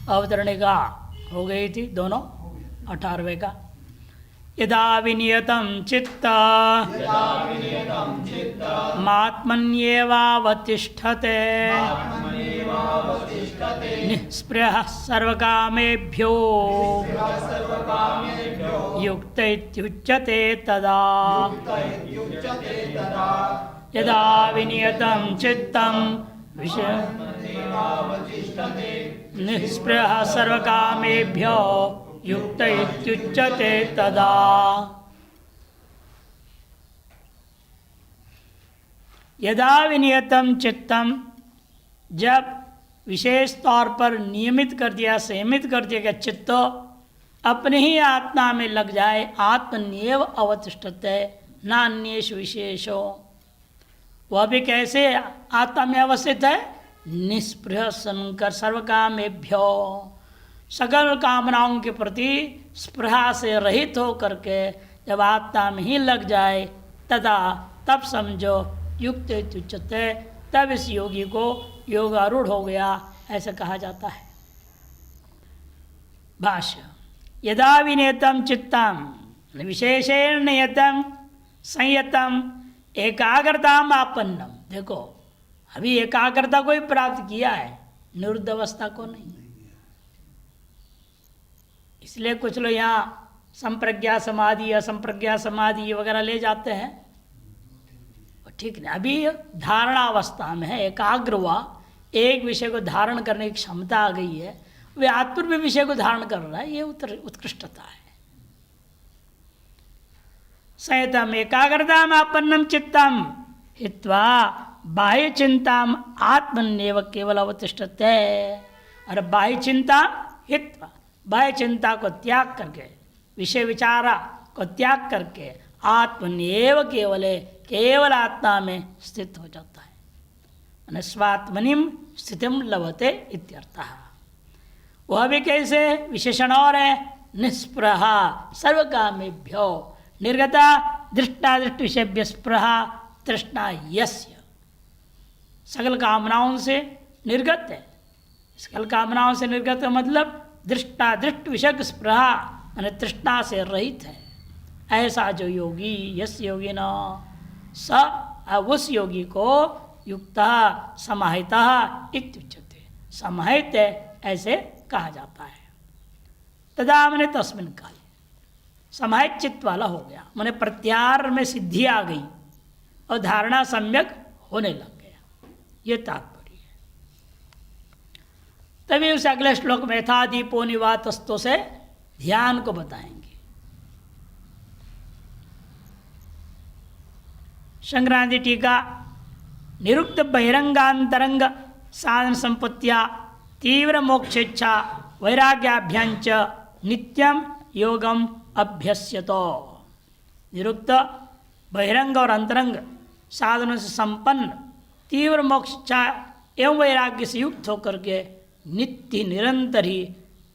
अवतरणिका हो गई थी दोनों 18वें का। यदा विनियतं चित्त मात्मन्येवावतिष्ठते निःस्पृहः सर्वकामेभ्यो युक्त इत्युच्यते तदा। यदा विनियतं चित्तं निःस्पृहः सर्वकामेभ्यो युक्त इत्युच्यते तदा। यदा विनियतम चित्तम, जब विशेष तौर पर नियमित कर दिया, संयमित कर दिया कि चित्त अपने ही आत्मा में लग जाए, आत्मन्येव अवतिष्ठते नान्येषु विशेषो, वह भी कैसे आत्मा में अवस्थित है, निष्पृह सनकर सर्वकामेभ्यो, सकल कामनाओं के प्रति स्पृहा से रहित हो करके जब आत्मा में ही लग जाए, तथा तब समझो युक्त उच्चते, तब इस योगी को योगारूढ़ हो गया, ऐसा कहा जाता है। भाष्य। यदा विनियतम चित्तम विशेषेण नियतम संयतम एकाग्रताम आपन्नम, देखो अभी एकाग्रता को ही प्राप्त किया है, निरुद्ध अवस्था को नहीं। इसलिए कुछ लोग यहाँ संप्रज्ञा समाधि असंप्रज्ञा समाधि वगैरह ले जाते हैं, ठीक नहीं। अभी धारणा अवस्था में है, एकाग्र हुआ, एक विषय को धारण करने की क्षमता आ गई है, वे आत्मरूपी विषय को धारण कर रहा है, ये उत्कृष्टता है। संयतम एकाग्रताम आपन्नम चित्तम हित्वा बाह्य चिंताम आत्मन्येव केवल अवतिष्ठते। और बाह्य चिंता हित्वा, बाह्य चिंता को त्याग करके, विषय विचारा को त्याग करके आत्मन्येव केवल आत्मा में स्थित हो जाता है। स्वात्मनिम स्थितिम लभते इत्यर्थः। वह भी कैसे विशेषण और है, निष्पृहा सर्वकामेभ्यो निर्गता दृष्टादृष्ट विषयभ्य स्पृहा तृष्णा यस्य, सकल कामनाओं से निर्गत है। सकल कामनाओं से निर्गत का मतलब दृष्टादृष्ट विषय स्पृहा यानी तृष्णा से रहित है। ऐसा जो योगी, यस योगी न स, उस योगी को युक्ता समाहिता इत्युच्यते, समाहित ऐसे कहा जाता है। तदा मैंने तस्मिन काल समाहित चित्त वाला हो गया, मैंने प्रत्याहार में सिद्धि आ गई और धारणा सम्यक होने लग गया, ये तात्पर्य है। तभी उस अगले श्लोक में था दीपो निवातस्तो से ध्यान को बताएंगे। संक्रांति टीका। निरुक्त बहिरंगांतरंग साधन संपत्तिया तीव्र मोक्षेच्छा वैराग्याभ्यांच नित्यम योगम अभ्यस्यतो। निरुक्त बहिरंग और अंतरंग साधनों से संपन्न तीव्र मोक्षेच्छा एवं वैराग्य से युक्त होकर के नित्य निरंतर ही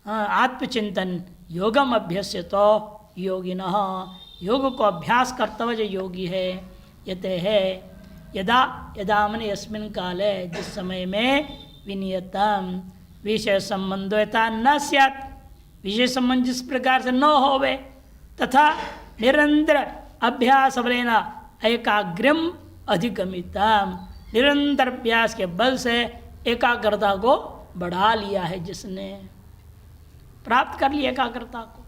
आत्मचिंतन योगम अभ्यस्यतो योगिनः, योग को अभ्यास करता हुआ जो योगी है, यते है यदा यदा मन यस्मिन काले, जिस समय में विनियतम विषय संबंधता न स्यात्, विषय संबंध जिस प्रकार से न होवे, तथा निरंतर अभ्यास बलेन एकाग्रम अधिगमितम, निरंतर अभ्यास के बल से एकाग्रता को बढ़ा लिया है, जिसने प्राप्त कर लिया एकाग्रता को।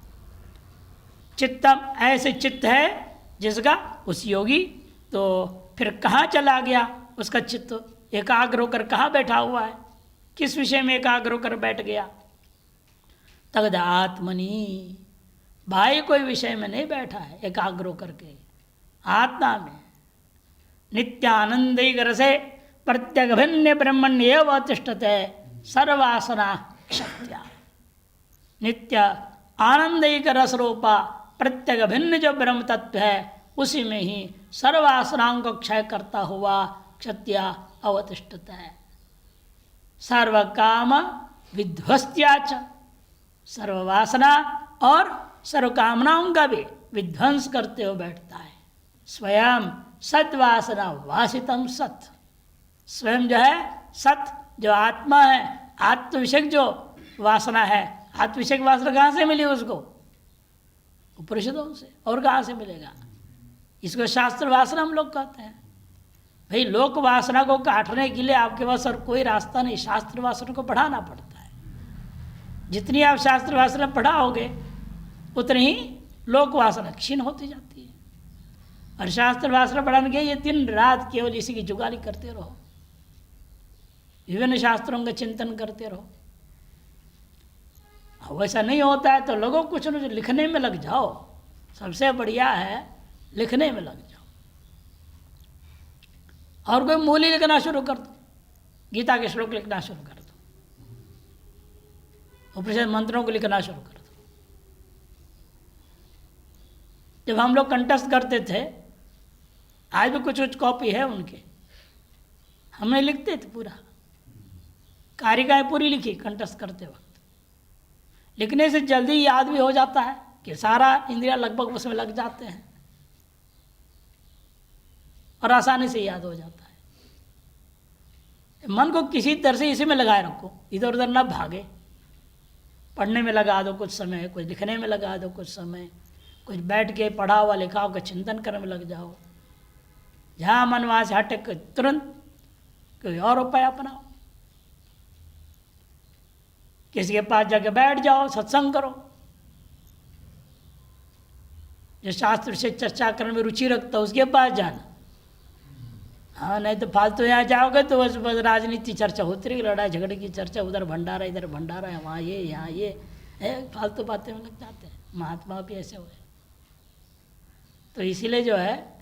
चित्तम ऐसे चित्त है जिसका, उस योगी तो फिर कहाँ चला गया उसका चित्त, एकाग्र होकर कहाँ बैठा हुआ है, किस विषय में एकाग्र होकर बैठ गया। तगद आत्मनि, भाई कोई विषय में नहीं बैठा है, एकाग्र होकर के आत्मा में। नित्यानंद रसे प्रत्यग भिन्न ब्रह्मण्य एव तिष्ठते सर्वासना क्षत्या। नित्य आनंदिक रस रूपा प्रत्यग भिन्न जो ब्रह्म तत्व है, उसी में ही सर्वासनाओं को क्षय करता हुआ क्षत्या अवतिष्ठता है। सर्व काम विध्वस्त्याच, सर्ववासना और सर्व कामनाओं का भी विध्वंस करते हुए बैठता है। स्वयं सत्वासना वासितम सत, स्वयं जो है सत, जो आत्मा है, आत्म विषय जो वासना है, आत्मविषय की वासना कहाँ से मिली उसको? उपनिषदों से, और कहाँ से मिलेगा? इसको शास्त्र वासना हम लोग कहते हैं। भाई लोक वासना को काटने के लिए आपके पास और कोई रास्ता नहीं, शास्त्र वासना को बढ़ाना पड़ता है। जितनी आप शास्त्र वासना बढ़ाओगे उतनी ही लोक वासना क्षीण होती जाती है। और शास्त्र वासना बढ़ाने के ये दिन रात केवल इसी की जुगाली करते रहो, विभिन्न शास्त्रों का चिंतन करते रहो। वैसा नहीं होता है तो लोगों कुछ न कुछ लिखने में लग जाओ, सबसे बढ़िया है लिखने में लग जाओ। और कोई मूल ही लिखना शुरू कर दो, गीता के श्लोक लिखना शुरू कर दो, उपनिषद मंत्रों को लिखना शुरू कर दो। जब हम लोग कंठस्थ करते थे, आज भी कुछ कुछ कॉपी है उनके, हमने लिखते थे पूरा, कारिकाएँ पूरी लिखी कंठस्थ करते वक्त। लिखने से जल्दी याद भी हो जाता है कि सारा इंद्रिया लगभग उसमें लग जाते हैं और आसानी से याद हो जाता है। मन को किसी तरह से इसी में लगाए रखो, इधर उधर ना भागे। पढ़ने में लगा दो कुछ समय, कुछ लिखने में लगा दो कुछ समय, कुछ बैठ के पढ़ा हुआ लिखा हुआ चिंतन करने में लग जाओ। जहाँ मन वहाँ से हटे तुरंत कोई और उपाय अपनाओ। किसी के पास जाके बैठ जाओ, सत्संग करो। जो शास्त्र से चर्चा करने में रुचि रखता है उसके पास जाना। हाँ, नहीं तो फालतू यहाँ जाओगे तो बस बस राजनीति चर्चा होती रहेगी, लड़ाई झगड़े की चर्चा, उधर भंडारा इधर भंडारा है, वहाँ ये यहाँ ये है, फालतू बातें में लग जाते हैं। महात्मा भी ऐसे हुए। तो इसीलिए जो है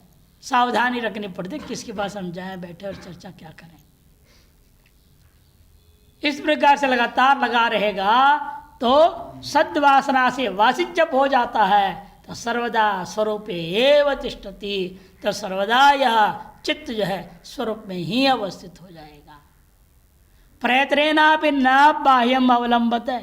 सावधानी रखनी पड़ती है, किसके पास हम जाएं, बैठे और चर्चा क्या करें। इस प्रकार से लगातार लगा रहेगा तो सद्वासना से वासित जब हो जाता है तो सर्वदा स्वरूपे एव तिष्ठति, तो सर्वदा यह चित्त जो है स्वरूप में ही अवस्थित हो जाएगा। प्रयत्नेनापि न बाह्यम अवलंबते,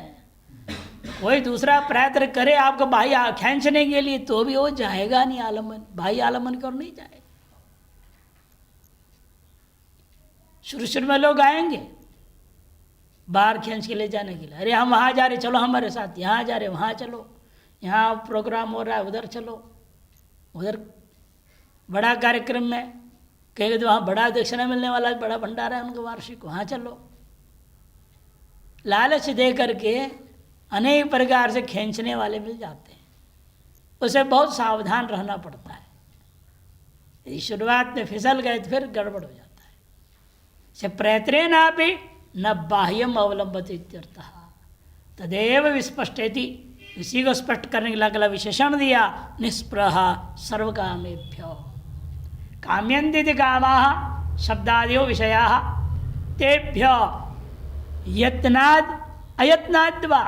कोई दूसरा प्रयत्न करे आपको बाह्य खींचने के लिए तो भी वो जाएगा नहीं आलम्बन, बाह्य आलम्बन की ओर नहीं जाएगा। शुरू शुरू में लोग आएंगे बाहर खींच के ले जाने के लिए, अरे हम वहाँ जा रहे, चलो हमारे साथ, यहाँ जा रहे वहाँ चलो, यहाँ प्रोग्राम हो रहा है उधर चलो, उधर बड़ा कार्यक्रम में कहेंगे तो वहाँ बड़ा दक्षिणा मिलने वाला है, बड़ा भंडारा है उनका वार्षिक, वहाँ चलो। लालच दे करके अनेक प्रकार से खींचने वाले मिल जाते हैं, उसे बहुत सावधान रहना पड़ता है। यदि शुरुआत में फिसल गए तो फिर गड़बड़ हो जाता है। से प्रयत्नेनापि न बाह्यम अवलंबते इत्यर्थः तदेव विस्पष्टेति, इसी को स्पष्ट करने के लिए अगला विशेषण दिया, निष्प्रह सर्वकामेभ्यो काम्यन्ति कामाः शब्दादयो विषयाः तेभ्यो यत्नाद् अयत्नाद्वा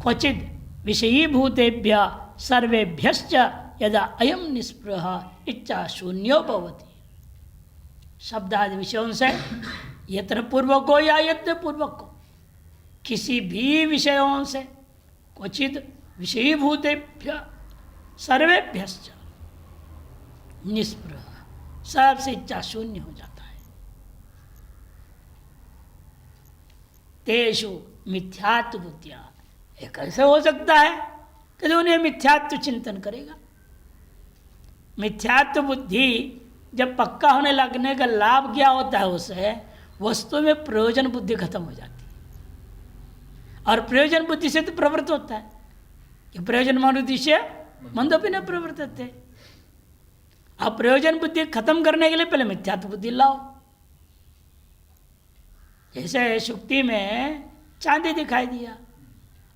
क्वचिद् विषयीभूतेभ्य सर्वेभ्यश्च यदा अयम निष्प्रह इच्छा शून्यो भवति। शब्दादि विषयों से यत्न पूर्वक हो या यत्न पूर्वक हो, किसी भी विषयों से क्वचित विषयीभूतेभ्य सर्वेभ्यश्च निष्प्रह, सबसे इच्छा शून्य हो जाता है। तेषु मिथ्यात्व बुद्धिया, ये कैसे हो सकता है कि उन्हें मिथ्यात्व चिंतन करेगा। मिथ्यात्व बुद्धि जब पक्का होने लगने का लाभ क्या होता है, उसे वस्तु में प्रयोजन बुद्धि खत्म हो जाती है। और प्रयोजन बुद्धि से तो प्रवृत्त होता है कि प्रयोजन मनुद्देश्य मंदोपि न प्रवृत्तते। अब प्रयोजन बुद्धि खत्म करने के लिए पहले मिथ्यात्व बुद्धि लाओ। जैसे शुक्ति में चांदी दिखाई दिया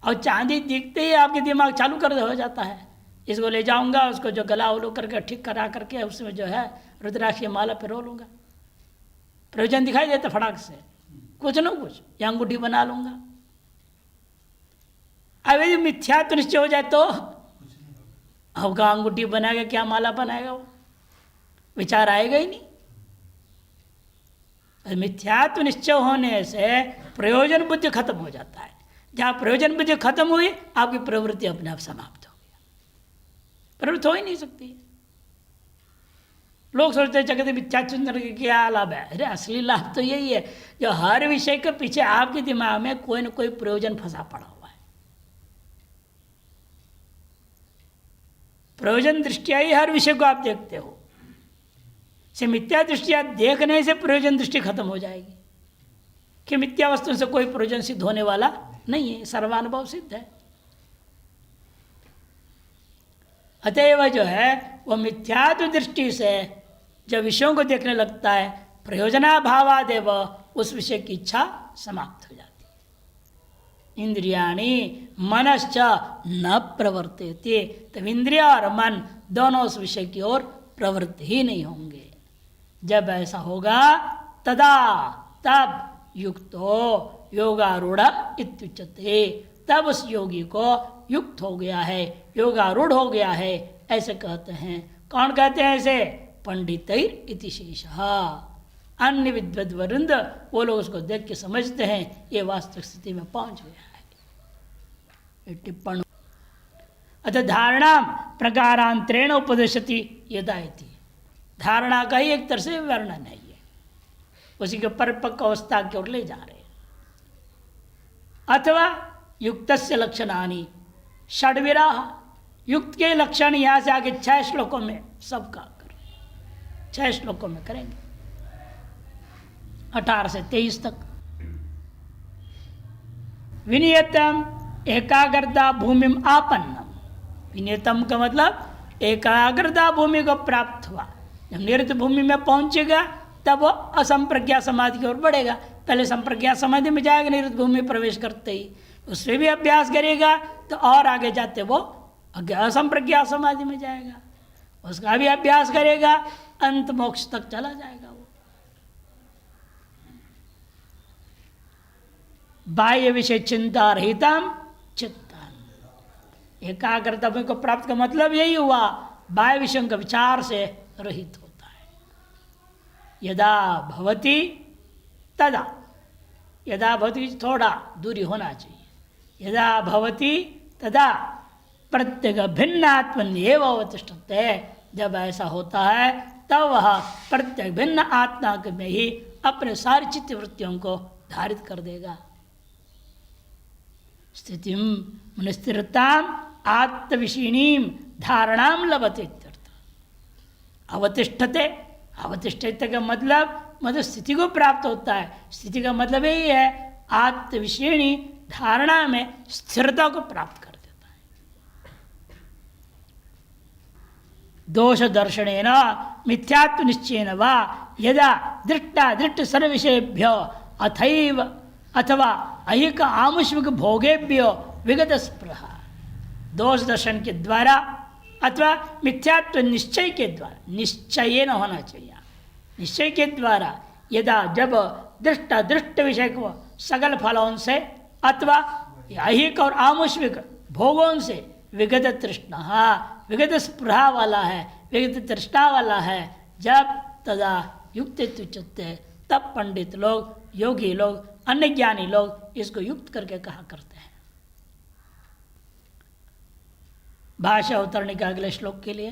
और चांदी दिखते ही आपके दिमाग चालू कर हो जाता है, इसको ले जाऊंगा, उसको जो गला उलो करके ठीक करा करके उसमें जो है रुद्राक्ष की माला पिरो लूँगा। प्रयोजन दिखाई देता फटाक से, कुछ न कुछ, या अंगूठी बना लूँगा। अब यदि मिथ्यात्व निश्चय हो जाए तो अब का अंगूठी बनाएगा, क्या माला बनाएगा, वो विचार आएगा ही नहीं। मिथ्यात्व निश्चय होने से प्रयोजन बुद्धि खत्म हो जाता है। जहाँ प्रयोजन बुद्धि खत्म हुई, आपकी प्रवृत्ति अपने आप समाप्त हो गया, प्रवृत्ति हो ही नहीं सकती। लोग सोचते हैं जगत मिथ्या चिंतन के क्या लाभ है। अरे असली लाभ तो यही है जो हर विषय के पीछे आपके दिमाग में कोई न कोई प्रयोजन फंसा पड़ा हुआ है। प्रयोजन दृष्टिया ही हर विषय को आप देखते हो। से मिथ्या दृष्टिया देखने से प्रयोजन दृष्टि खत्म हो जाएगी कि मिथ्या वस्तु से कोई प्रयोजन सिद्ध होने वाला नहीं है, सर्वानुभव सिद्ध है। अतएव जो है वह मिथ्यात्व दृष्टि से जब विषयों को देखने लगता है, प्रयोजनाभावादेव उस विषय की इच्छा समाप्त हो जाती है। इंद्रियाणि मनश्च न प्रवर्तेते, तब इंद्रिय और मन दोनों उस विषय की ओर प्रवृत्त ही नहीं होंगे। जब ऐसा होगा तदा तब युक्तो योगारूढ़ इत्युच्यते, तब उस योगी को युक्त हो गया है, योगारूढ़ हो गया है, ऐसे कहते हैं। कौन कहते हैं ऐसे? पंडितैर इति शेषः। अन्य विद्वद् वृंद वो लोग उसको देख के समझते हैं ये वास्तविक स्थिति में पहुंच गया है। ये टिप्पणी अतः धारणा प्रकारांतरेण उपदिशति यदा इति। धारणा का ही एक तरह से वर्णन है, ये उसी के परिपक्व अवस्था की ओर ले जा रहे हैं। अथवा युक्तस्य लक्षणानि षड्विराह, युक्त के लक्षण यहाँ से आगे 6 श्लोकों में सबका कर 6 श्लोकों में करेंगे, 18 से 23 तक। विनियतम एकाग्रता भूमिम आपन्नम, विनियतम का मतलब एकाग्रता भूमि को प्राप्त हुआ। जब निरत भूमि में पहुंचेगा तब वो असंप्रज्ञा समाधि की ओर बढ़ेगा। पहले संप्रज्ञा समाधि में जाएगा, निरत भूमि में प्रवेश करते ही उसमें भी अभ्यास करेगा तो और आगे जाते वो असंप्रज्ञा समाधि में जाएगा, उसका भी अभ्यास करेगा, अंत मोक्ष तक चला जाएगा। वो बाह्य विषय चिंता रहितम चित्तन, एकाग्रता को प्राप्त का मतलब यही हुआ, बाह्य विषयों का विचार से रहित होता है। यदा भवति तदा, यदा भवति थोड़ा दूरी होना चाहिए, यदा भवति तदा प्रत्येक भिन्न आत्मन्येव अवतिष्ठते, जब ऐसा होता है तब वह प्रत्येक भिन्न आत्मा में ही अपने सारी चित्त वृत्तियों को धारित कर देगा। स्थितिम मन स्थिरताम आत्मविषीणीम धारणाम लभते इत्यर्थ। अवतिष्ठते, अवतिष्ठते का मतलब स्थिति को प्राप्त होता है। स्थिति का मतलब यही है आत्मविषीणी धारणा में स्थिरता को प्राप्त कर देता है। दोष दर्शनेन मिथ्यात्व निश्चयेन वा यदा दृष्टा दृष्ट सर्व विषयेभ्यो अथैव अथवा अहिक आमुष्मिक भोगेभ्यो विगत स्पृहा, दोष दर्शन के द्वारा अथवा मिथ्यात्व निश्चय के द्वारा, निश्चय न होना चाहिए, निश्चय के द्वारा यदा जब दृष्टा दृष्ट विषय को सगल फलों से अथवा ऐहिक और आमुष्मिक भोगों से विगत तृष्णा, विगत स्पृहा वाला है, विगत तृष्णा वाला है, जब तदा युक्त उच्यते, तब पंडित लोग, योगी लोग, अन्य ज्ञानी लोग इसको युक्त करके कहा करते हैं। भाषा अवतरणी का अगले श्लोक के लिए,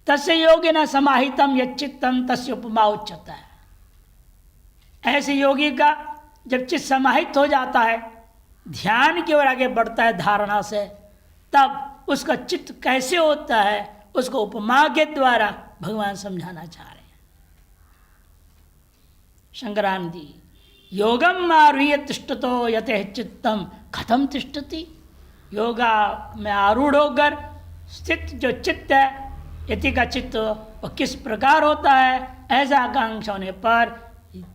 तस्य योगिना समाहितम यच्चित्तम तस्य उपमा उच्यते है। ऐसे योगी का जब चित्त समाहित हो जाता है, ध्यान की ओर आगे बढ़ता है धारणा से, तब उसका चित्त कैसे होता है उसको उपमा के द्वारा भगवान समझाना चाह रहे हैं। शंकरानंदी योगम आरूह्य तिष्ठतो यते चित्तम कथम तिष्ठति, योगा में आरूढ़ होकर स्थित जो चित्त है, यति का चित्त वो किस प्रकार होता है, ऐसा आकांक्षा होने पर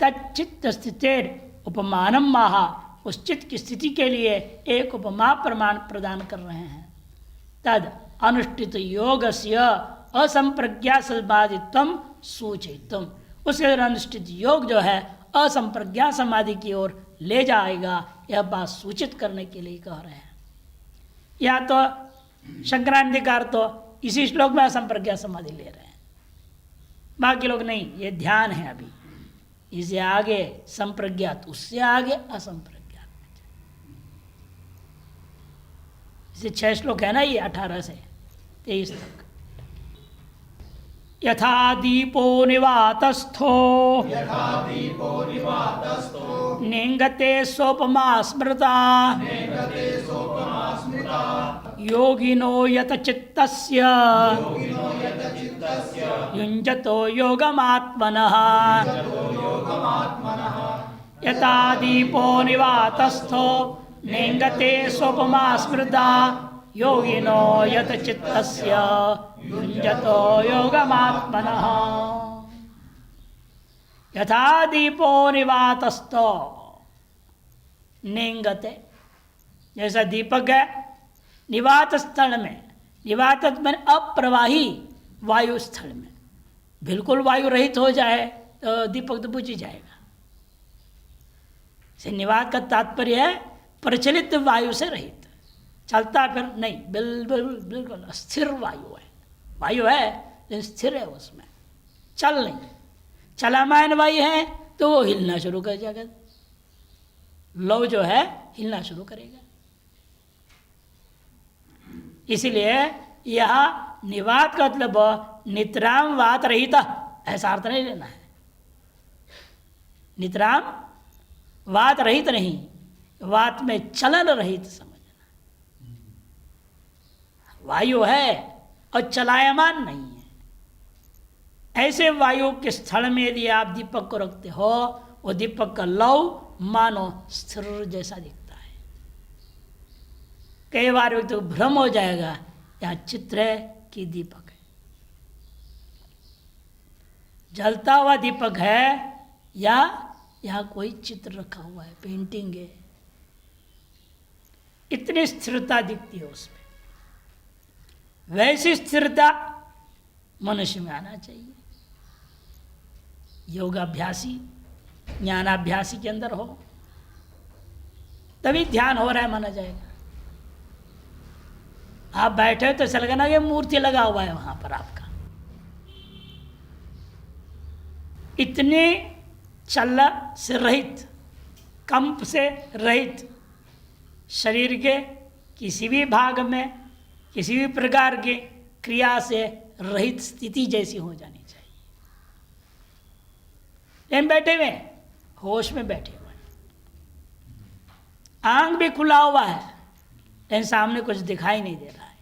तच्चित्त स्थितिर उपमानम माहा, उस चित्त की स्थिति के लिए एक उपमा प्रमाण प्रदान कर रहे हैं। तद अनुष्ठित योगस्य असंप्रज्ञा समाधित्वम सूचितम, उसके अनुष्ठित योग जो है असंप्रज्ञा समाधि की ओर ले जाएगा, यह बात सूचित करने के लिए कह रहे हैं। या तो शंकरानंदकार तो इसी श्लोक में असंप्रज्ञा समाधि ले रहे हैं, बाकी लोग नहीं, ये ध्यान है अभी, इसे आगे संप्रज्ञात, उससे आगे असंप्रज्ञात। इसे 6 श्लोक है ना, ये 18 से 23 तक। यथा दीपो निवातस्थो नेंगते सोपमा स्मृता योगिनो यत चित्तस्य युञ्जतो योगमात्मनः यथा दीपो निवातस्थो नेंगते सोपमा स्मृता योगिनो यत चित्तस्य युञ्जतो योगमात्मनः यथा दीपो निवातस्थो नेंगते, जैसा दीपक है निवात स्थल में, निवात में अप्रवाही वायु स्थल में, बिल्कुल वायु रहित हो जाए तो दीपक तो बुझ ही जाएगा। से निवात का तात्पर्य है प्रचलित वायु से रहित, चलता फिर नहीं, बिल्कुल बिल्कुल स्थिर वायु है, वायु है लेकिन स्थिर है, उसमें चल नहीं, चलामान वायु है तो वो हिलना शुरू कर जाएगा, लौ जो है हिलना शुरू करेगा। इसलिए यह निवात का मतलब नितराम वात रहित ऐसा अर्थ नहीं लेना है, नितराम वात रहित नहीं, वात में चलन रहित समझना। वायु है और चलायमान नहीं है, ऐसे वायु के स्थल में यदि आप दीपक को रखते हो, वो दीपक का लौ मानो स्थिर जैसा दिखता है। कई बार व्यक्ति को भ्रम हो जाएगा यह चित्र है कि दीपक है, जलता हुआ दीपक है या यहाँ कोई चित्र रखा हुआ है, पेंटिंग है, इतनी स्थिरता दिखती है उसमें। वैसी स्थिरता मनुष्य में आना चाहिए। योगाभ्यासी ज्ञानाभ्यासी के अंदर हो तभी ध्यान हो रहा है माना जाएगा। आप बैठे हो तो ऐसा लगा ना कि मूर्ति लगा हुआ है वहां पर आपका, इतने चल से रहित, कंप से रहित, शरीर के किसी भी भाग में किसी भी प्रकार की क्रिया से रहित स्थिति जैसी हो जानी चाहिए। लेकिन बैठे हुए होश में बैठे हुए, आंख भी खुला हुआ है लेकिन सामने कुछ दिखाई नहीं दे रहा है,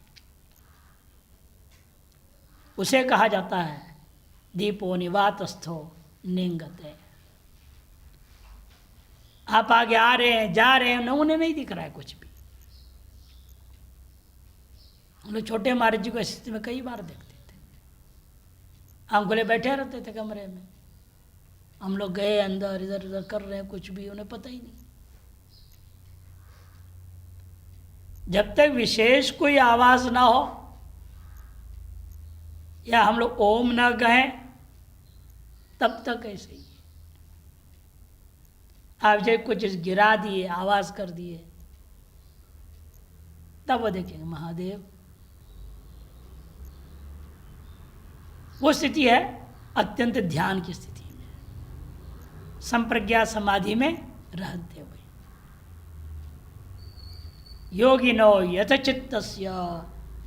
उसे कहा जाता है दीपो निवातस्थो निंगते। आप आगे आ रहे हैं जा रहे हैं, उन्हें नहीं दिख रहा है कुछ भी। हम लोग छोटे महाराज जी को ऐसी स्थिति में कई बार देखते थे, आंख खुले बैठे रहते थे कमरे में, हम लोग गए अंदर इधर उधर कर रहे हैं, कुछ भी उन्हें पता ही नहीं। जब तक विशेष कोई आवाज ना हो या हम लोग ओम ना कहें तब तक ऐसे ही। आप जब कुछ गिरा दिए, आवाज कर दिए, तब वो देखेंगे महादेव। वो स्थिति है अत्यंत ध्यान की स्थिति में, संप्रज्ञा समाधि में रहते हुए। योगिनो यथचित्तस्य,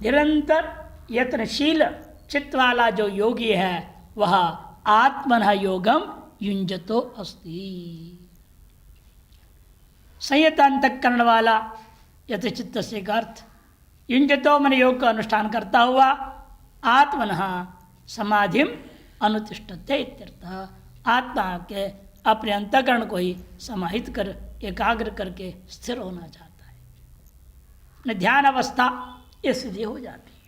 निरंतर यत्नशील चित्त वाला जो योगी है वह आत्मनः योगम युञ्जतो अस्ति। संयत अंतःकरण वाला यथचित्त से का अर्थ युञ्जतो मन योग का अनुष्ठान करता हुआ आत्मनः समाधिम अनुतिष्ठते इत्यर्थ। आत्मा के अपने अंतःकरण को ही समाहित कर एकाग्र करके स्थिर होना चाहता है, ध्यान अवस्था ये स्थिति हो जाती है।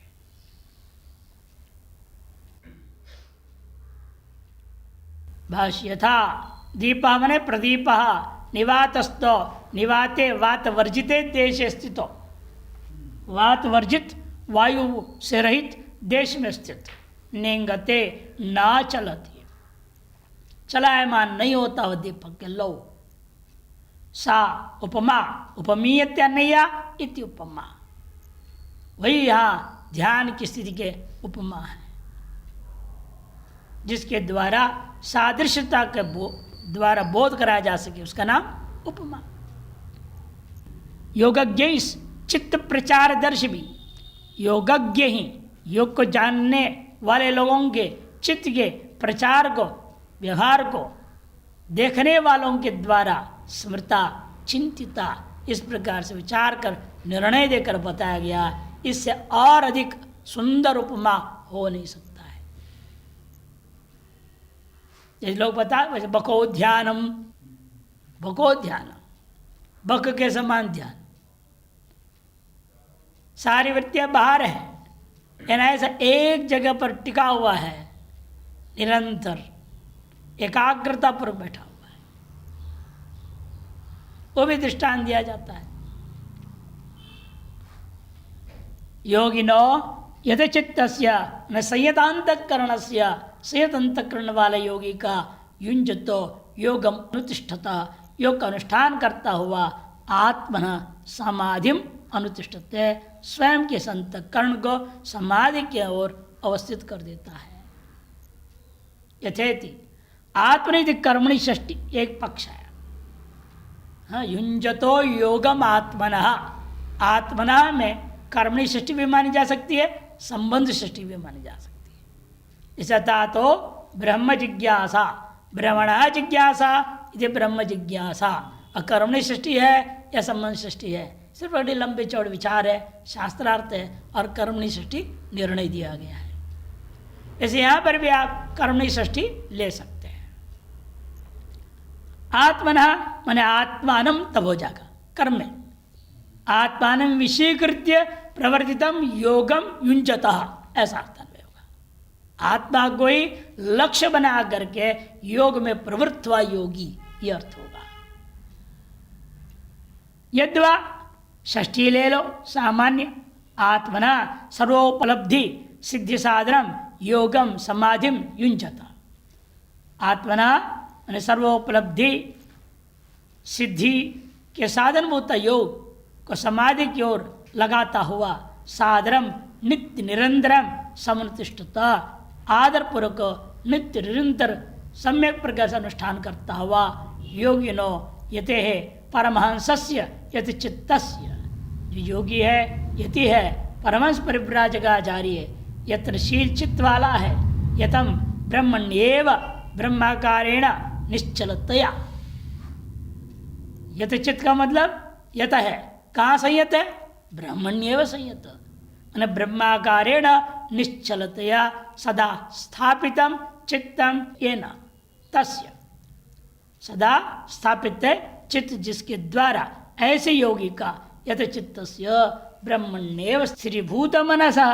भाष्य यथा दीपः मने प्रदीपः निवातस्थो, निवाते वात वर्जिते देशे स्थितो, वात वर्जित वायु से रहित देश में स्थित, नेंगते ना चलती, चलायमान नहीं होता वह दीपक के लौ। सा उपमा उपमीयत्यान्नया इति उपमा, वही यहाँ ध्यान की स्थिति के उपमा है, जिसके द्वारा सादृश्यता के द्वारा बोध कराया जा सके, उसका नाम उपमा। योगज्ञ चित्त प्रचार दर्श भी, योगज्ञ ही योग को जानने वाले लोगों के चित्त के प्रचार को, व्यवहार को देखने वालों के द्वारा स्मृता चिंतिता, इस प्रकार से विचार कर निर्णय देकर बताया गया। इससे और अधिक सुंदर उपमा हो नहीं सकता है। जैसे लोग बता, वैसे बको ध्यानम, बको ध्यानम, बक के समान ध्यान, सारी वृत्तियां बाहर है, यानी ऐसा एक जगह पर टिका हुआ है, निरंतर एकाग्रता पर बैठा हुआ है, वो भी दृष्टांत दिया जाता है। योगिनो यथचित्तस्य न संयतांतःकरणस्य, संयत अंतःकरण वाले योगी का युञ्जतो योगम अनुतिष्ठता, योग का अनुष्ठान करता हुआ आत्मन समाधिम अनुतिष्ठते, स्वयं के अंतःकरण को समाधि की ओर अवस्थित कर देता है। यथेति आत्मनिधि कर्मणि षष्टि एक पक्ष है। हाँ, युञ्जतो योगम आत्मनः, आत्मना में कर्मणि षष्टि भी मानी जा सकती है, संबंध षष्टि भी मानी जा सकती है। इस अतः तो ब्रह्म जिज्ञासा, ब्रह्मण जिज्ञासा ये ब्रह्म जिज्ञासा, अकर्मणि षष्टि है या संबंध षष्टि है, सिर्फ बड़ी लंबे चौड़े विचार है, शास्त्रार्थ है, और कर्मणि षष्टि निर्णय दिया गया है। ऐसे यहाँ पर भी आप कर्मणि षष्टि ले सकते हैं। आत्मनः माने आत्मानम तब हो जाएगा, कर्म में आत्मानं विषयीकृत्य प्रवर्तितम योगम युञ्जतः, ऐसा अर्थ होगा। आत्मा को ही लक्ष्य बना करके योग में प्रवृत्त हुआ योगी, ये अर्थ होगा। यद्वा षष्ठी ले लो सामान्य, आत्मना सर्वोपलब्धि सिद्धि साधनम योगम समाधिम युञ्जतः, आत्मना माने सर्वोपलब्धि सिद्धि के साधनभूत योग को समाधि की ओर लगाता हुआ सादरम नित्य निरंतरम समनुतिष्ठता, आदर पूर्वक नित्य निरंतर सम्यक प्रकार से अनुष्ठान करता हुआ योगिनो यते है परमहंसस्य यति चित्तस्य, जो योगी है यति है परमहंस परिव्राजकाचार्य, यत्र शील चित्त वाला है, यतम ब्रह्मण्येव ब्रह्माकारेण निश्चलतया। यत चित्त का मतलब यत है, कहाँ संयत है, ब्रह्मण्येव संयत, अने ब्रह्माकारेण निश्चलतया सदा स्थापितम चित्तम येन तस्य, सदा स्थापित है चित्त जिसके द्वारा, ऐसे योगी का यत चित्तस्य ब्रह्मण्येव स्थिरीभूत मनसः,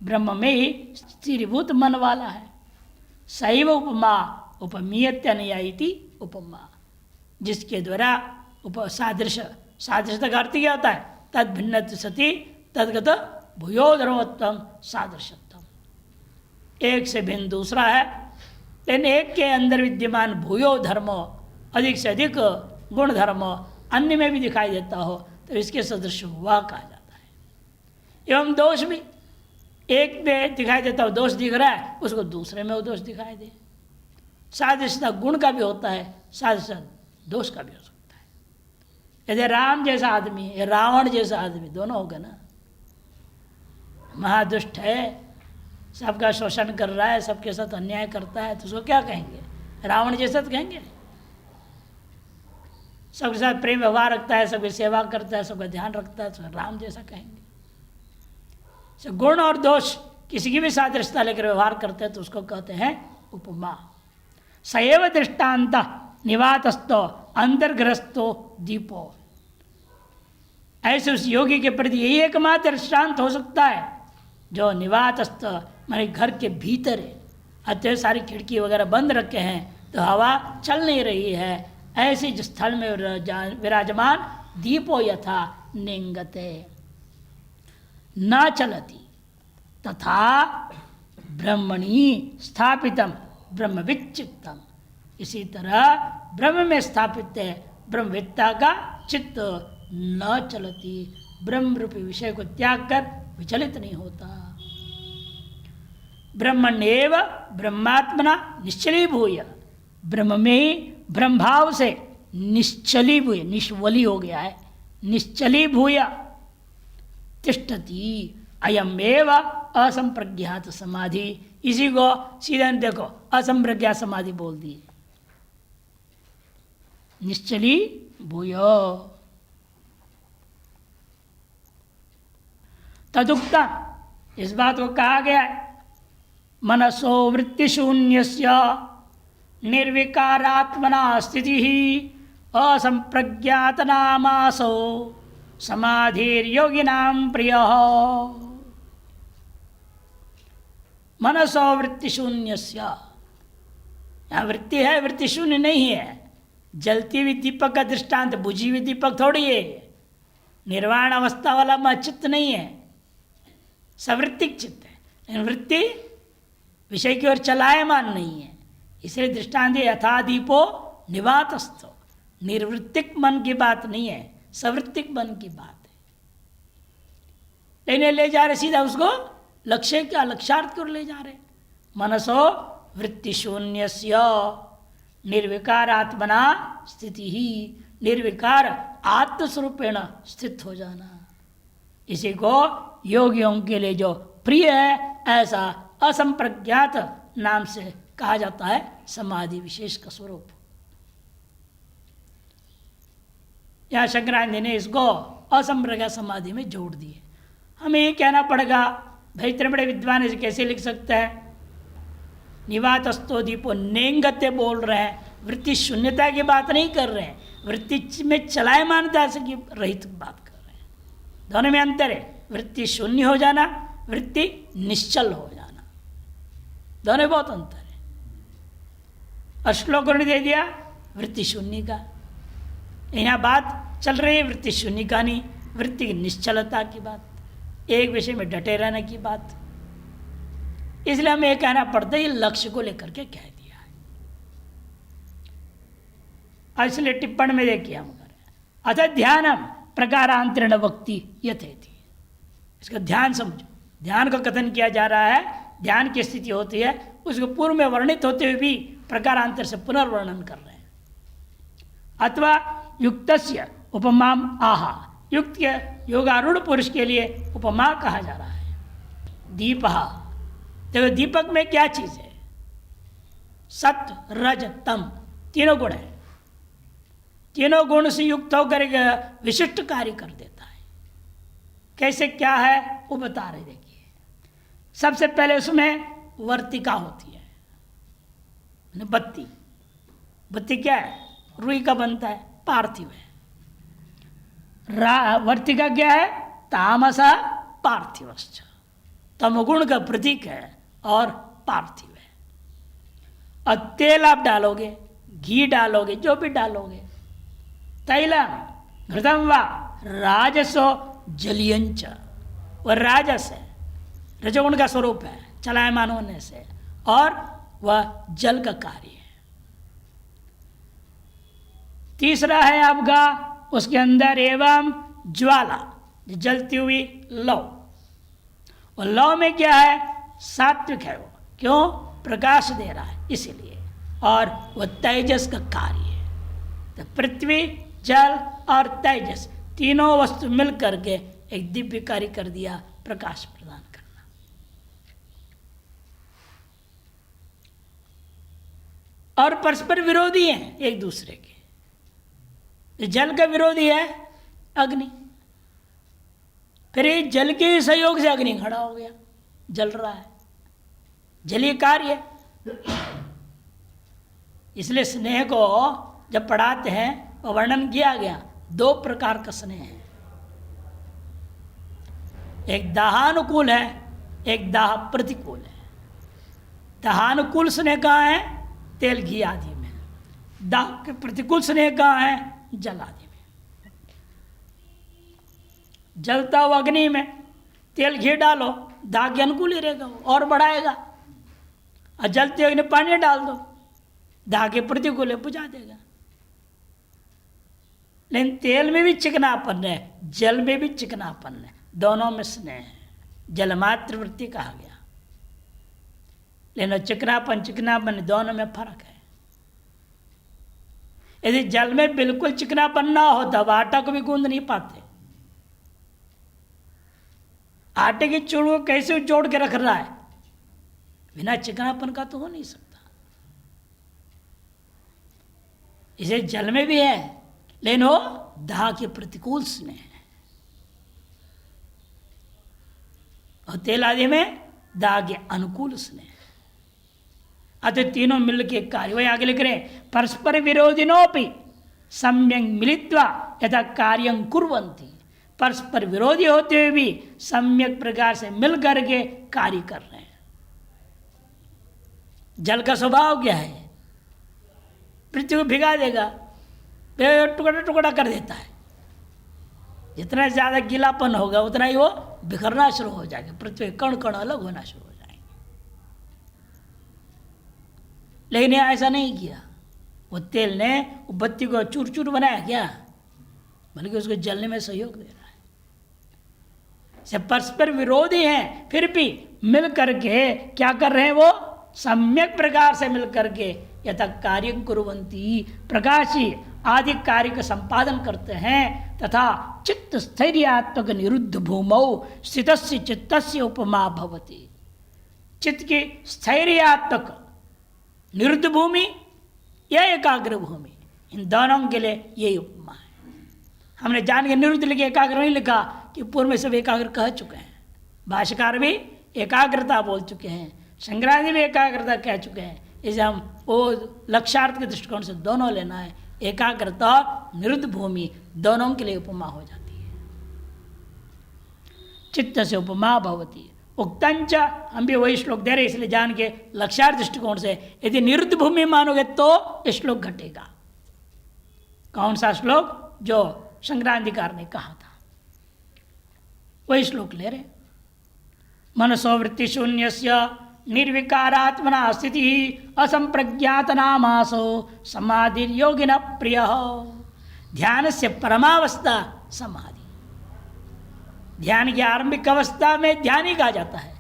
ब्रह्म में ही स्थिरीभूत मन वाला है। सैव उपमा उपमीयत्यनया इति उपमा, जिसके द्वारा सादृश, सादृश्यता का अर्थ क्या होता है, तद भिन्न सती तदगत भूयोधर्मोत्तम सादृश्यत्म, एक से भिन्न दूसरा है, लेकिन एक के अंदर विद्यमान भूयो धर्म, अधिक से अधिक गुण धर्म अन्य में भी दिखाई देता हो तो इसके सदृश हुआ कहा जाता है। एवं दोष भी एक में दिखाई देता हो, दोष दिख रहा है, उसको दूसरे में वो दोष दिखाई दे। सादृश्यता गुण का भी होता है, सादृश्यता दोष का भी हो सकता है। यदि राम जैसा आदमी है, रावण जैसा आदमी, दोनों होगा ना। महादुष्ट है, सबका शोषण कर रहा है, सबके साथ अन्याय करता है, तो उसको क्या कहेंगे, रावण जैसा तो कहेंगे। सबके साथ प्रेम व्यवहार रखता है, सबकी सेवा करता है, सबका ध्यान रखता है, तो राम जैसा कहेंगे। तो गुण और दोष किसी की भी सादृश्यता लेकर व्यवहार करते हैं तो उसको कहते हैं उपमा। सएव दृष्टांत निवातस्थो अंतर्ग्रस्तो दीपो, ऐसे उस योगी के प्रति यही एकमात्र दृष्टांत हो सकता है जो निवातस्थ माने घर के भीतर है, अतः सारी खिड़की वगैरह बंद रखे हैं तो हवा चल नहीं रही है, ऐसे जो स्थल में विराजमान दीपो यथा निंगते न चलती तथा ब्रह्मणि स्थापितम ब्रह्मविच्चित्तम, इसी तरह ब्रह्म में स्थापित है ब्रह्मविद्ता का चित्त न चलती, ब्रह्म रूपी विषय को त्याग कर विचलित नहीं होता। ब्रह्मण्येव ब्रह्मात्मना निश्चलीभूय, ब्रह्म में ही ब्रह्मभाव से निश्चलीभूय, निष्वली हो गया है, निश्चलीभूय तिष्ठति अयमेव असंप्रज्ञात समाधि, इसी को सीधा देखो असंप्रज्ञात समाधि बोल दी। निश्चली भूयो तदुक्ता, इस बात को कहा गया है, मनसो वृत्ति शून्यस्य निर्विकारात्मना स्थिति असंप्रज्ञात नामासो समाधिर्योगिनां प्रियः। मनसो वृत्ति शून्यस्य, यहाँ वृत्ति है, वृत्ति शून्य नहीं है। जलती हुई दीपक का दृष्टांत, बुझी हुई दीपक थोड़ी है, निर्वाण अवस्था वाला चित्त नहीं है, सवृत्तिक चित्त है। लेकिन वृत्ति विषय की ओर चलायमान नहीं है, इसलिए दृष्टांत यथा दीपो निवातस्थो, निर्वृत्तिक मन की बात नहीं है, सवृत्तिक मन की बात है। ले जा रहे सीधा उसको लक्ष्य क्या, लक्ष्यार्थ की ओर ले जा रहे। मनसो वृत्ति शून्यस्य निर्विकारात्मना स्थिति ही, निर्विकार आत्मस्वरूपेण स्थित हो जाना, इसी को योगियों के लिए जो प्रिय है, ऐसा असंप्रज्ञात नाम से कहा जाता है समाधि विशेष का स्वरूप। यहाँ शंकराचार्य ने इसको असंप्रज्ञात समाधि में जोड़ दिए। हमें ये कहना पड़ेगा, भाई इतने बड़े विद्वान इसे कैसे लिख सकते हैं? निवातस्थो दीपो नेंगते बोल रहे हैं, वृत्ति शून्यता की बात नहीं कर रहे हैं, वृत्ति में चलायमानता से की रहित बात कर रहे हैं। दोनों में अंतर है, वृत्ति शून्य हो जाना, वृत्ति निश्चल हो जाना, दोनों बहुत अंतर है। और श्लोक ने दे दिया वृत्ति शून्य का, यहाँ बात चल रही है वृत्ति शून्य का नहीं, वृत्ति की निश्चलता की बात, एक विषय में डटे रहने की बात। इसलिए हमें यह कहना पड़ता है, ये लक्ष्य को लेकर के कह दिया है। इसलिए टिप्पणी में देखिए हम करें, अतः ध्यानम प्रकारांतरण वक्ति यथेति, इसका ध्यान समझो। ध्यान का कथन किया जा रहा है, ध्यान की स्थिति होती है, उसको पूर्व में वर्णित होते हुए भी प्रकारांतर से पुनर्वर्णन कर रहे हैं। अथवा युक्तस्य उपमाम आहा, युक्त के योगारूढ़ पुरुष के लिए उपमा कहा जा रहा है। दीपः, देखो दीपक में क्या चीज है? सत्व रज तम, तीनों गुण है। तीनों गुण से युक्त होकर एक विशिष्ट कार्य कर देता है। कैसे क्या है वो बता रहे, देखिए। सबसे पहले उसमें वर्तिका होती है, बत्ती। बत्ती क्या है? रुई का बनता है, पार्थिव है। वर्तिका क्या है? तामसा पार्थिवश्च, तमगुण का प्रतीक है और पार्थिव है। और तेल आप डालोगे, घी डालोगे, जो भी डालोगे, तैलम घृतम वा राजसो जलियंच, वह राजस है, रजोगुण का स्वरूप है, चलायमान होने से, और वह जल का कार्य है। तीसरा है आपका उसके अंदर एवं ज्वाला, जलती हुई लौ। और लौ में क्या है? सात्विक है वो, क्यों? प्रकाश दे रहा है इसीलिए, और वह तेजस का कार्य है। तो पृथ्वी, जल और तेजस तीनों वस्तु मिल करके एक दिव्य कार्य कर दिया, प्रकाश प्रदान करना। और परस्पर विरोधी हैं एक दूसरे के। जल का विरोधी है अग्नि, फिर ये जल के सहयोग से अग्नि खड़ा हो गया, जल रहा है, जलीय कार्य। इसलिए स्नेह को जब पढ़ाते हैं तो वर्णन किया गया, दो प्रकार का स्नेह है, एक दाहानुकूल है, एक दाह प्रतिकूल है। दाहानुकूल स्नेह कहाँ है? तेल घी आदि में। दाह के प्रतिकूल स्नेह कहाँ है? जल आदि में। जलता हुआ अग्नि में तेल घी डालो, दाह के अनुकूल ही रहेगा, और बढ़ाएगा। और जलते अग्नि पानी डाल दो, दाह के प्रतिकूल है, बुझा देगा। लेकिन तेल में भी चिकनापन है, जल में भी चिकनापन है, दोनों में स्नेह है। जलमात्र वृत्ति कहा गया, लेकिन चिकनापन दोनों में फर्क है। यदि जल में बिल्कुल चिकनापन ना हो तब आटा को भी गूंद नहीं पाते, आटे की चूड़ को कैसे जोड़ के रख रहा है, बिना चिकनापन का तो हो नहीं सकता। इसे जल में भी है, लेकिन वो दाह के प्रतिकूल स्नेह है, और तेल आदि में दाह के अनुकूल स्नेह। अतः तीनों मिल के कार्य, वही आगे लिख रहे हैं, परस्पर विरोधिनोपि सम्यक मिलित्वा यथा कार्यं कुर्वन्ति। परस्पर विरोधी होते हुए भी सम्यक प्रकार से मिल करके कार्य कर रहे हैं। जल का स्वभाव क्या है, पृथ्वी को भिगा देगा, टुकड़ा टुकड़ा कर देता है। जितना ज़्यादा गीलापन होगा उतना ही वो बिखरना शुरू हो जाएगा, पृथ्वी कण कण अलग होना शुरू हो जाएंगे। लेकिन ये ऐसा नहीं किया, वो तेल ने बत्ती को चूर चूर बनाया क्या, बल्कि उसको जलने में सहयोग दे रहा है। से परस्पर विरोधी हैं, फिर भी मिल करके क्या कर रहे हैं, वो सम्यक प्रकार से मिल करके यथा कार्य कुर्वन्ति, प्रकाशी आदि कार्य का संपादन करते हैं। तथा चित्त स्थैर्यात्मक निरुद्ध भूमौ स्थितस्य चित्तस्य उपमा भवति। चित्त की स्थैर्यात्मक निरुद्ध भूमि या एकाग्र भूमि, इन दोनों के लिए यही उपमा है। हमने जान के निरुद्ध लिखे, एकाग्र नहीं लिखा, कि पूर्व में सब एकाग्र कह चुके हैं। भाष्यकार भी एकाग्रता बोल चुके हैं, शंकराचार्य भी एकाग्रता कह चुके हैं। इसे हम वो लक्ष्यार्थ के दृष्टिकोण से दोनों लेना है। एकाग्रता और निरुद्ध भूमि दोनों के लिए उपमा हो जाती है। चित्त से उपमा भवती उक्तंच, हम भी वही श्लोक दे रहे इसलिए जान के लक्ष्यार्थ दृष्टिकोण से यदि निरुद्ध भूमि मानोगे तो ये श्लोक घटेगा। कौन सा श्लोक, जो शंकराचार्य ने कहा था, वही श्लोक ले रहे। मनसोवृत्ति शून्यस्य निर्विकारात्मना स्थिति असंप्रज्ञात नामासो समाधि योगिन प्रिय। ध्यान से परमावस्था समाधि। ध्यान की आरंभिक अवस्था में ध्यान ही कहा जाता है,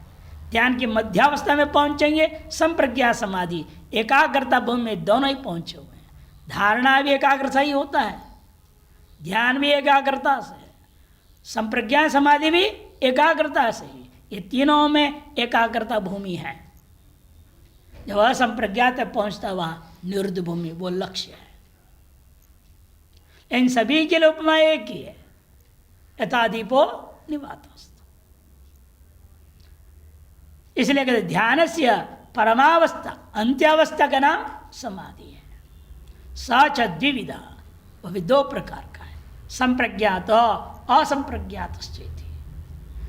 ध्यान की मध्यावस्था में पहुंचेंगे संप्रज्ञा समाधि। एकाग्रता भूमि में दोनों ही पहुंचे हुए हैं। धारणा भी एकाग्रता ही होता है, ध्यान भी एकाग्रता से, संप्रज्ञा समाधि भी एकाग्रता से ही। ये तीनों में एकाग्रता भूमि है। जब असंप्रज्ञा तक पहुंचता वहाँ निरुद्ध भूमि वो लक्ष्य है। इन सभी के लिए उपमा एक ही है, यथा दीपो निवातस्तु। इसलिए कहते ध्यान से परमावस्था अंत्यावस्था का नाम समाधि है। सच द्विविधा, वह भी दो प्रकार का है, संप्रज्ञात असंप्रज्ञात।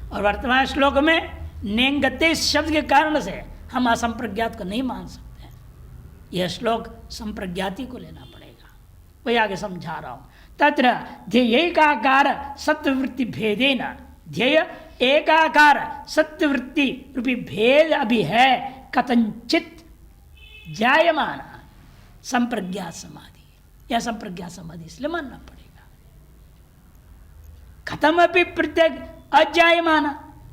और वर्तमान श्लोक में नेंगते शब्द के कारण से हम असंप्रज्ञात को नहीं मान सकते। यह श्लोक संप्रज्ञाति को लेना पड़ेगा, वही आगे समझा रहा हूं। तत्र ध्येयैकाकार सत्ववृत्ति भेदेन, ध्येय एकाकार सत्ववृत्ति रूपी भेद अभी है, कथंचित जायमान संप्रज्ञात समाधि। यह संप्रज्ञात समाधि इसलिए मानना पड़ेगा। खत्म अपनी प्रत्येक अजायमान,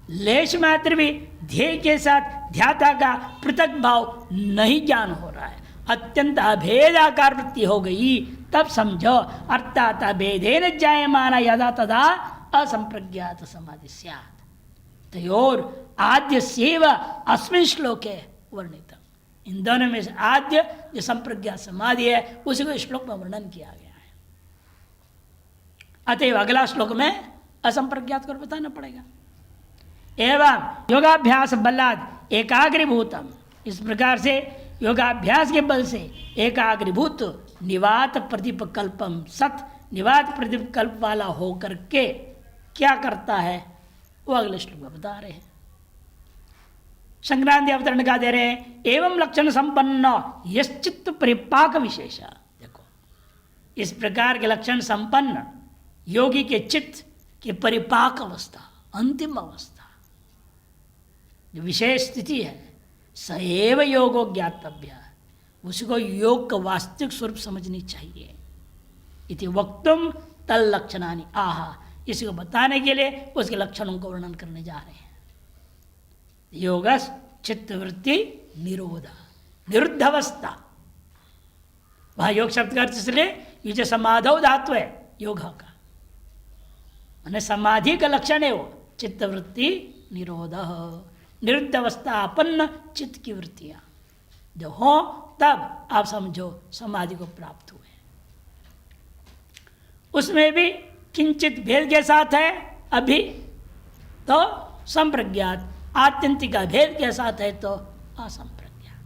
लेश मात्र भी ध्येय के साथ ध्याता का पृथक भाव नहीं ज्ञान हो रहा है, अत्यंत अभेदाकार वृत्ति हो गई, तब समझो अर्थात अभेदेन जायमान यदा तदा असंप्रज्ञात समाधि स्यात्। तयोर आद्य सेव अस्मिन् श्लोके वर्णित। इन दोनों में से आद्य जो संप्रज्ञात समाधि है उसी को श्लोक में वर्णन किया गया है। अतएव अगला श्लोक में असंप्रज्ञात को बताना पड़ेगा। एवं योगाभ्यास बलाद एकाग्रीभूतम, इस प्रकार से योगाभ्यास के बल से एकाग्रीभूत निवात प्रतिपकल्पम सत, निवात प्रतिपकल्प वाला होकर के क्या करता है वो अगले श्लोक में बता रहे हैं। संक्रांति अवतरण का दे रहे हैं, एवं लक्षण संपन्न यश्चित्त परिपाक विशेष। देखो इस प्रकार के लक्षण संपन्न योगी के चित्त कि परिपाक अवस्था, अंतिम अवस्था, जो विशेष स्थिति है, सएव योगो ज्ञातव्य, उसको योग का वास्तविक स्वरूप समझनी चाहिए। इति वक्तुम तल लक्षणानि आहा, इसी को बताने के लिए उसके लक्षणों को वर्णन करने जा रहे हैं। योगस चित्तवृत्ति निरोध, निरुद्ध अवस्था। वह योग शब्द का अर्थ इसलिए ये जो समाधौ धातु है योग का, मैंने समाधि का लक्षण है वो चित्तवृत्ति निरोध। निरुद्ध अवस्थापन्न चित्त की वृत्तियां जो हो तब आप समझो समाधि को प्राप्त हुए। उसमें भी किंचित भेद के साथ है अभी तो संप्रज्ञात, आत्यंतिक भेद के साथ है तो असंप्रज्ञात।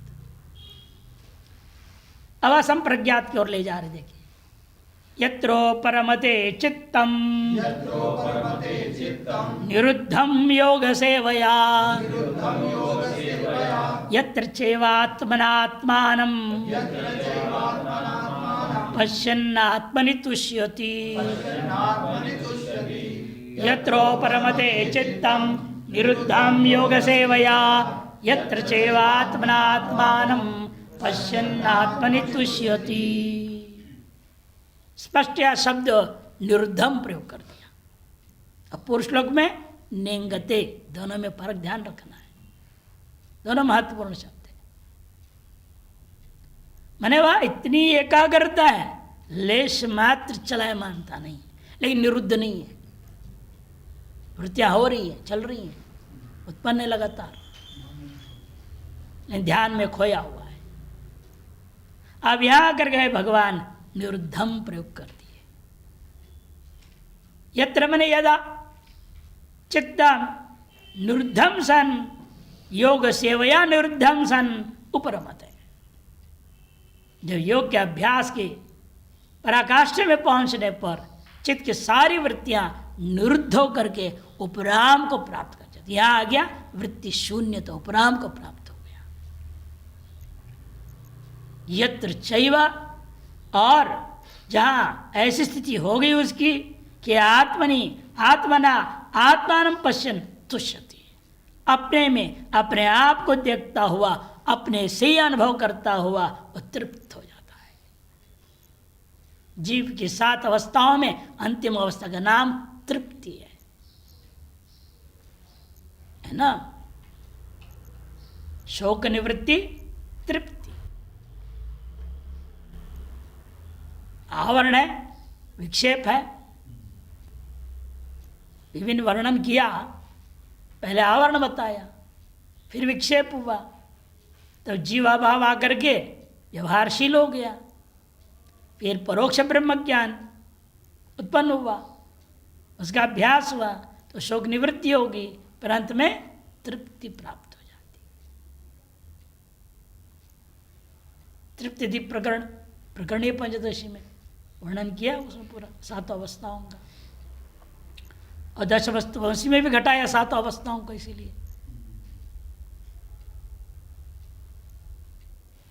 अब असंप्रज्ञात की ओर ले जा रहे देखिए। यत्रो परमते चित्तम निरुद्धम योग सेवया यत्र चैवात्मनात्मानं पश्यन्नात्मनि तुष्यति। यत्रो परमते चित्तम निरुद्धम योग सेवया यत्र चैवात्मनात्मानं पश्यन्नात्मनि तुष्यति। स्पष्ट या शब्द निरुद्धम प्रयोग कर दिया। अब पूर्व श्लोक में नेंगते, दोनों में फर्क ध्यान रखना है, दोनों महत्वपूर्ण शब्द है। मैंने वह इतनी एकाग्रता है, लेश मात्र चलाए मानता नहीं, लेकिन निरुद्ध नहीं है। वृत्तियां हो रही है, चल रही है, उत्पन्न है लगातार, लेकिन ध्यान में खोया हुआ है। अब यहां कर गए भगवान निरुद्धम प्रयोग कर दिए। यत्र मने यदा चित्तम निरुद्धम सन योग सेवया निरुद्धम सन उपरमत है। जब योग के अभ्यास के पराकाष्ठा में पहुंचने पर चित्त की सारी वृत्तियां निरुद्ध होकर के उपराम को प्राप्त कर जाती। यहां आ गया वृत्ति शून्य, तो उपराम को प्राप्त हो गया। यत्र चैव, और जहां ऐसी स्थिति हो गई उसकी कि आत्मनि आत्मना आत्मान पश्यन तुष्यति, अपने में अपने आप को देखता हुआ, अपने से ही अनुभव करता हुआ वो तृप्त हो जाता है। जीव की 7 अवस्थाओं में अंतिम अवस्था का नाम तृप्ति है ना। शोक निवृत्ति, तृप्ति। आवरण है, विक्षेप है, विभिन्न वर्णन किया। पहले आवरण बताया, फिर विक्षेप हुआ, तो जीवाभाव आकर के व्यवहारशील हो गया, फिर परोक्ष ब्रह्म ज्ञान उत्पन्न हुआ, उसका अभ्यास हुआ तो शोक निवृत्ति होगी, पर अंत में तृप्ति प्राप्त हो जाती। तृप्ति दीप प्रकरण, प्रकरणीय पंचदशी में वर्णन किया उसमें पूरा 7 अवस्थाओं का, और 10 वंशी में भी घटाया 7 अवस्थाओं को। इसीलिए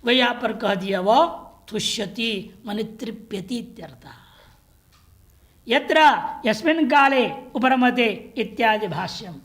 वही यहां पर कह दिया, वो तुष्यति मन तृप्यति इत्यर्थ। यत्र यस्मिन् काले उपरमते इत्यादि भाष्यम